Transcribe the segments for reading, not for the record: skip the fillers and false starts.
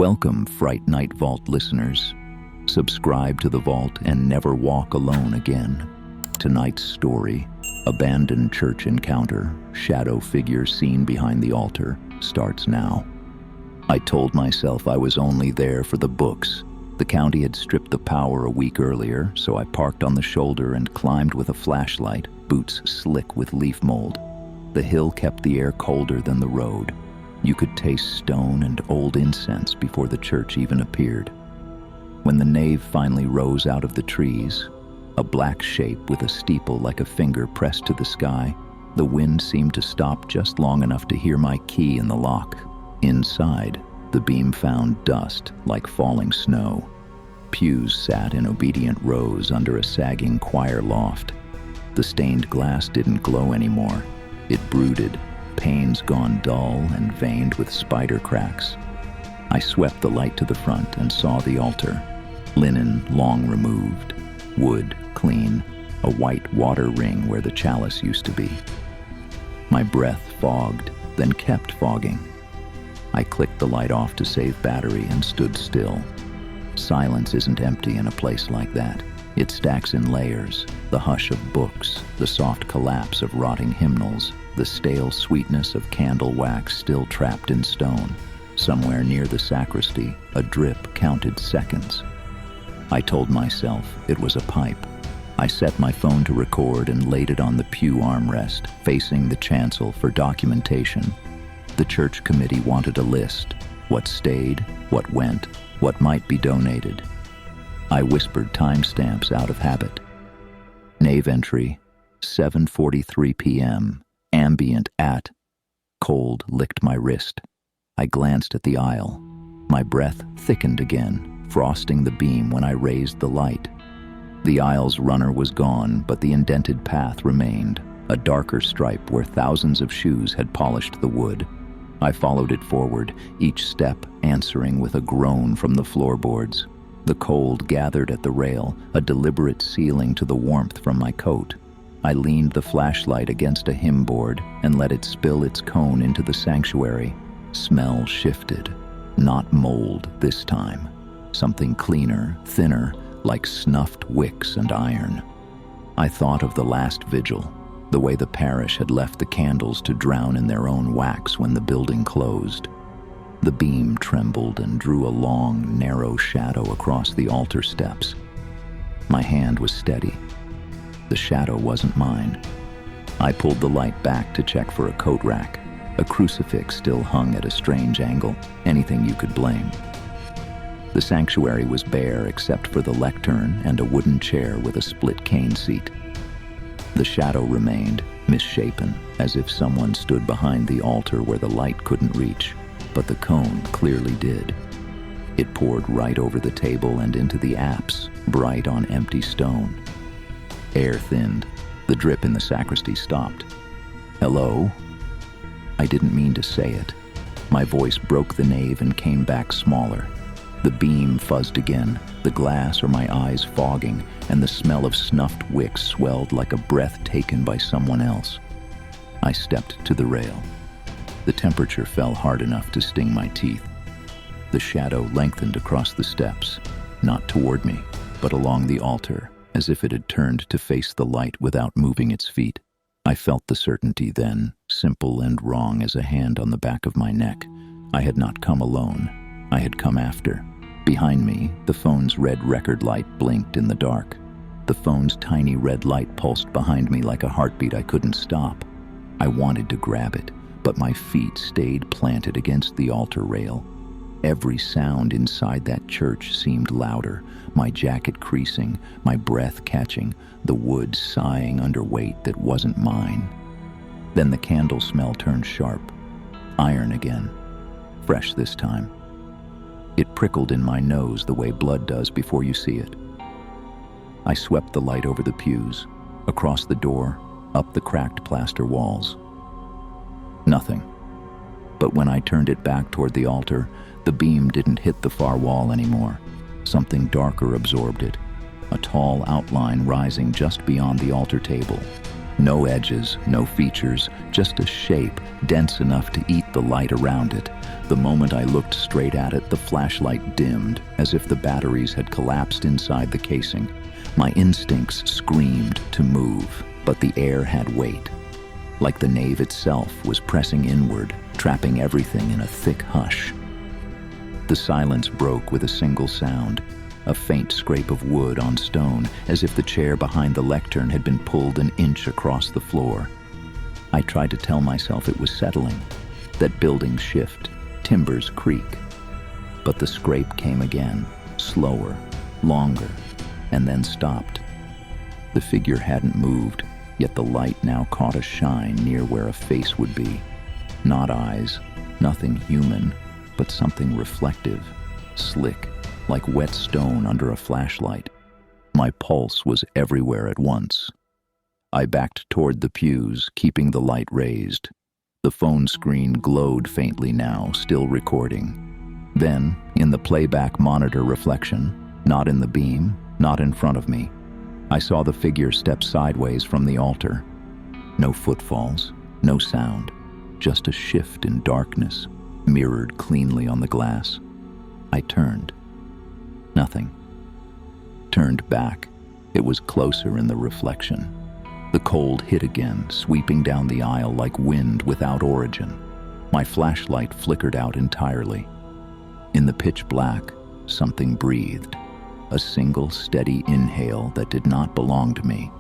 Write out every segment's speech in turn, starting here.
Welcome, Fright Night Vault listeners. Subscribe to the vault and never walk alone again. Tonight's story, Abandoned Church Encounter, Shadow Figure Seen Behind the Altar, starts now. I told myself I was only there for the books. The county had stripped the power a week earlier, so I parked on the shoulder and climbed with a flashlight, boots slick with leaf mold. The hill kept the air colder than the road. You could taste stone and old incense before the church even appeared. When the nave finally rose out of the trees, a black shape with a steeple like a finger pressed to the sky, the wind seemed to stop just long enough to hear my key in the lock. Inside, the beam found dust like falling snow. Pews sat in obedient rows under a sagging choir loft. The stained glass didn't glow anymore. It brooded, panes gone dull and veined with spider cracks. I swept the light to the front and saw the altar. Linen long removed, wood clean, a white water ring where the chalice used to be. My breath fogged, then kept fogging. I clicked the light off to save battery and stood still. Silence isn't empty in a place like that. It stacks in layers, the hush of books, the soft collapse of rotting hymnals, the stale sweetness of candle wax still trapped in stone. Somewhere near the sacristy, a drip counted seconds. I told myself it was a pipe. I set my phone to record and laid it on the pew armrest, facing the chancel for documentation. The church committee wanted a list: what stayed, what went, what might be donated. I whispered timestamps out of habit. Nave entry, 7:43 p.m., ambient at. Cold licked my wrist. I glanced at the aisle. My breath thickened again, frosting the beam when I raised the light. The aisle's runner was gone, but the indented path remained, a darker stripe where thousands of shoes had polished the wood. I followed it forward, each step answering with a groan from the floorboards. The cold gathered at the rail, a deliberate sealing to the warmth from my coat. I leaned the flashlight against a hymn board and let it spill its cone into the sanctuary. Smell shifted. Not mold this time. Something cleaner, thinner, like snuffed wicks and iron. I thought of the last vigil, the way the parish had left the candles to drown in their own wax when the building closed. The beam trembled and drew a long, narrow shadow across the altar steps. My hand was steady. The shadow wasn't mine. I pulled the light back to check for a coat rack. A crucifix still hung at a strange angle, anything you could blame. The sanctuary was bare except for the lectern and a wooden chair with a split cane seat. The shadow remained, misshapen, as if someone stood behind the altar where the light couldn't reach, but the cone clearly did. It poured right over the table and into the apse, bright on empty stone. Air thinned. The drip in the sacristy stopped. Hello? I didn't mean to say it. My voice broke the nave and came back smaller. The beam fuzzed again, the glass or my eyes fogging, and the smell of snuffed wicks swelled like a breath taken by someone else. I stepped to the rail. The temperature fell hard enough to sting my teeth. The shadow lengthened across the steps, not toward me, but along the altar, as if it had turned to face the light without moving its feet. I felt the certainty then, simple and wrong as a hand on the back of my neck. I had not come alone. I had come after. Behind me, the phone's red record light blinked in the dark. The phone's tiny red light pulsed behind me like a heartbeat I couldn't stop. I wanted to grab it, but my feet stayed planted against the altar rail. Every sound inside that church seemed louder, my jacket creasing, my breath catching, the wood sighing under weight that wasn't mine. Then the candle smell turned sharp. Iron again. Fresh this time. It prickled in my nose the way blood does before you see it. I swept the light over the pews, across the door, up the cracked plaster walls. Nothing. But when I turned it back toward the altar, the beam didn't hit the far wall anymore. Something darker absorbed it, a tall outline rising just beyond the altar table. No edges, no features, just a shape dense enough to eat the light around it. The moment I looked straight at it, the flashlight dimmed, as if the batteries had collapsed inside the casing. My instincts screamed to move, but the air had weight. Like the nave itself was pressing inward, trapping everything in a thick hush. The silence broke with a single sound, a faint scrape of wood on stone, as if the chair behind the lectern had been pulled an inch across the floor. I tried to tell myself it was settling, that buildings shift, timbers creak. But the scrape came again, slower, longer, and then stopped. The figure hadn't moved, yet the light now caught a shine near where a face would be. Not eyes, nothing human, but something reflective, slick, like wet stone under a flashlight. My pulse was everywhere at once. I backed toward the pews, keeping the light raised. The phone screen glowed faintly now, still recording. Then, in the playback monitor reflection, not in the beam, not in front of me, I saw the figure step sideways from the altar. No footfalls, no sound, just a shift in darkness, mirrored cleanly on the glass. I turned. Nothing. Turned back. It was closer in the reflection. The cold hit again, sweeping down the aisle like wind without origin. My flashlight flickered out entirely. In the pitch black, something breathed. A single steady inhale that did not belong to me.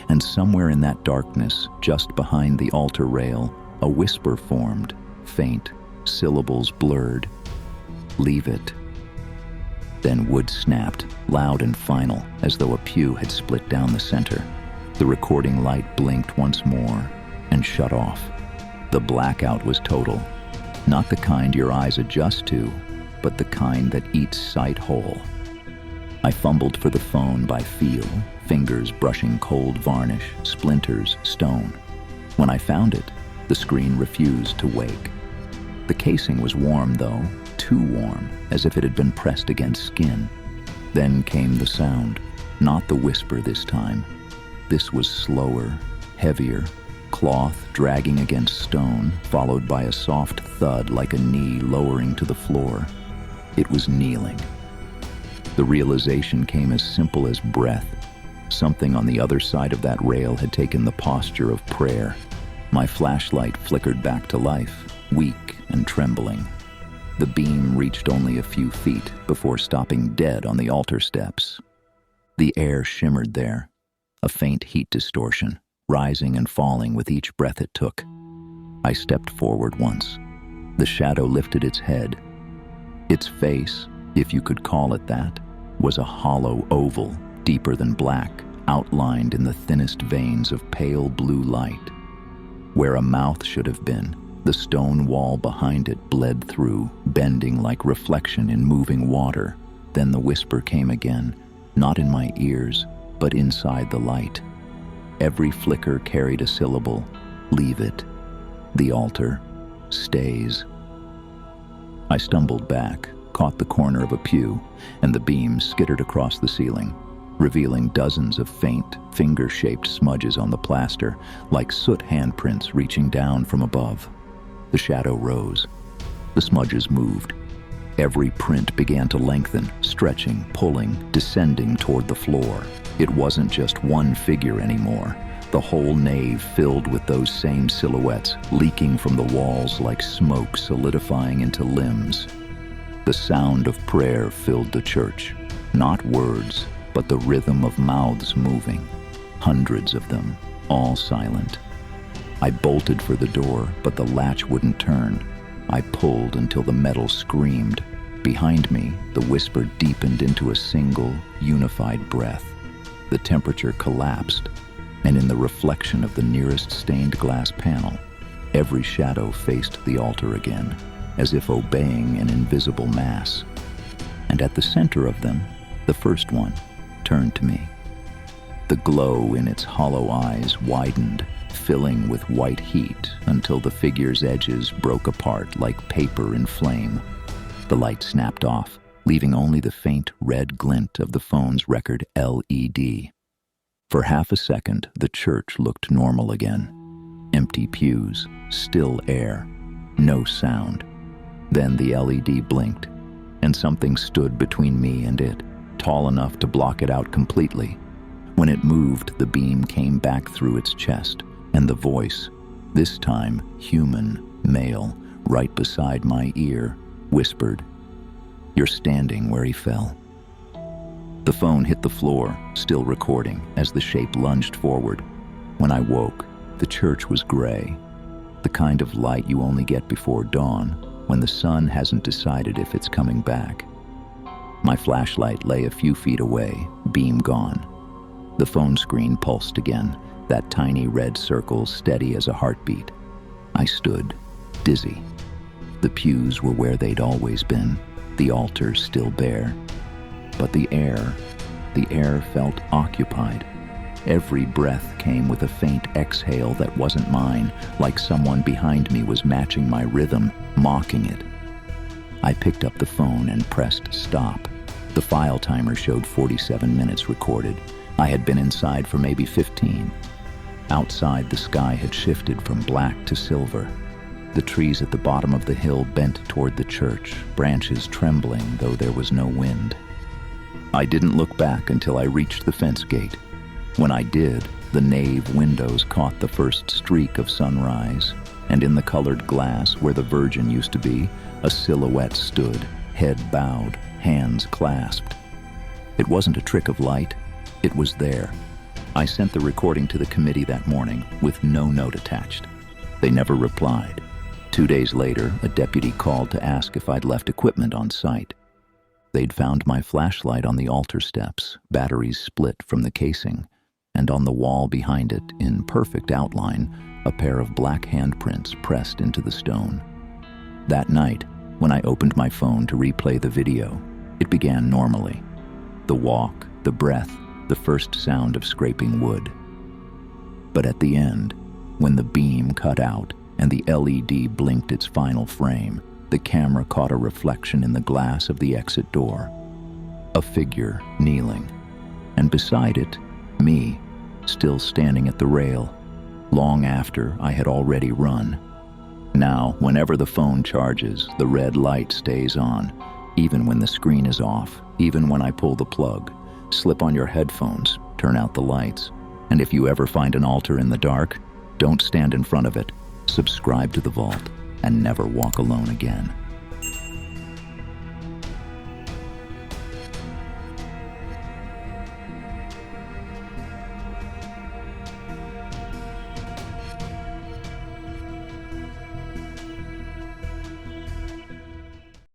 And somewhere in that darkness, just behind the altar rail, a whisper formed, faint, syllables blurred. "Leave it." Then wood snapped, loud and final, as though a pew had split down the center. The recording light blinked once more and shut off. The blackout was total. Not the kind your eyes adjust to, but the kind that eats sight whole. I fumbled for the phone by feel, fingers brushing cold varnish, splinters, stone. When I found it, the screen refused to wake. The casing was warm, though, too warm, as if it had been pressed against skin. Then came the sound, not the whisper this time. This was slower, heavier, cloth dragging against stone, followed by a soft thud like a knee lowering to the floor. It was kneeling. The realization came as simple as breath. Something on the other side of that rail had taken the posture of prayer. My flashlight flickered back to life, weak and trembling. The beam reached only a few feet before stopping dead on the altar steps. The air shimmered there, a faint heat distortion, rising and falling with each breath it took. I stepped forward once. The shadow lifted its head. Its face, if you could call it that, was a hollow oval, deeper than black, outlined in the thinnest veins of pale blue light. Where a mouth should have been, the stone wall behind it bled through, bending like reflection in moving water. Then the whisper came again, not in my ears, but inside the light. Every flicker carried a syllable: "Leave it." The altar stays. I stumbled back, caught the corner of a pew, and the beam skittered across the ceiling, revealing dozens of faint, finger-shaped smudges on the plaster, like soot handprints reaching down from above. The shadow rose. The smudges moved. Every print began to lengthen, stretching, pulling, descending toward the floor. It wasn't just one figure anymore. The whole nave filled with those same silhouettes, leaking from the walls like smoke solidifying into limbs. The sound of prayer filled the church. Not words, but the rhythm of mouths moving. Hundreds of them, all silent. I bolted for the door, but the latch wouldn't turn. I pulled until the metal screamed. Behind me, the whisper deepened into a single, unified breath. The temperature collapsed, and in the reflection of the nearest stained glass panel, every shadow faced the altar again, as if obeying an invisible mass. And at the center of them, the first one turned to me. The glow in its hollow eyes widened, filling with white heat until the figure's edges broke apart like paper in flame. The light snapped off, leaving only the faint red glint of the phone's record LED. For half a second, the church looked normal again. Empty pews, still air, no sound. Then the LED blinked, and something stood between me and it, tall enough to block it out completely. When it moved, the beam came back through its chest, and the voice, this time human, male, right beside my ear, whispered, "You're standing where he fell." The phone hit the floor, still recording, as the shape lunged forward. When I woke, the church was gray, the kind of light you only get before dawn, when the sun hasn't decided if it's coming back. My flashlight lay a few feet away, beam gone. The phone screen pulsed again, that tiny red circle steady as a heartbeat. I stood, dizzy. The pews were where they'd always been, the altar still bare. But the air felt occupied. Every breath came with a faint exhale that wasn't mine, like someone behind me was matching my rhythm, mocking it. I picked up the phone and pressed stop. The file timer showed 47 minutes recorded. I had been inside for maybe 15. Outside, the sky had shifted from black to silver. The trees at the bottom of the hill bent toward the church, branches trembling though there was no wind. I didn't look back until I reached the fence gate. When I did, the nave windows caught the first streak of sunrise, and in the colored glass where the Virgin used to be, a silhouette stood, head bowed, hands clasped. It wasn't a trick of light, it was there. I sent the recording to the committee that morning with no note attached. They never replied. 2 days later, a deputy called to ask if I'd left equipment on site. They'd found my flashlight on the altar steps, batteries split from the casing, and on the wall behind it, in perfect outline, a pair of black handprints pressed into the stone. That night, when I opened my phone to replay the video, it began normally. The walk, the breath, the first sound of scraping wood. But at the end, when the beam cut out and the LED blinked its final frame, the camera caught a reflection in the glass of the exit door. A figure kneeling, and beside it, me, still standing at the rail, long after I had already run. Now, whenever the phone charges, the red light stays on, even when the screen is off, even when I pull the plug. Slip on your headphones, turn out the lights, and if you ever find an altar in the dark, don't stand in front of it. Subscribe to the Vault and never walk alone again.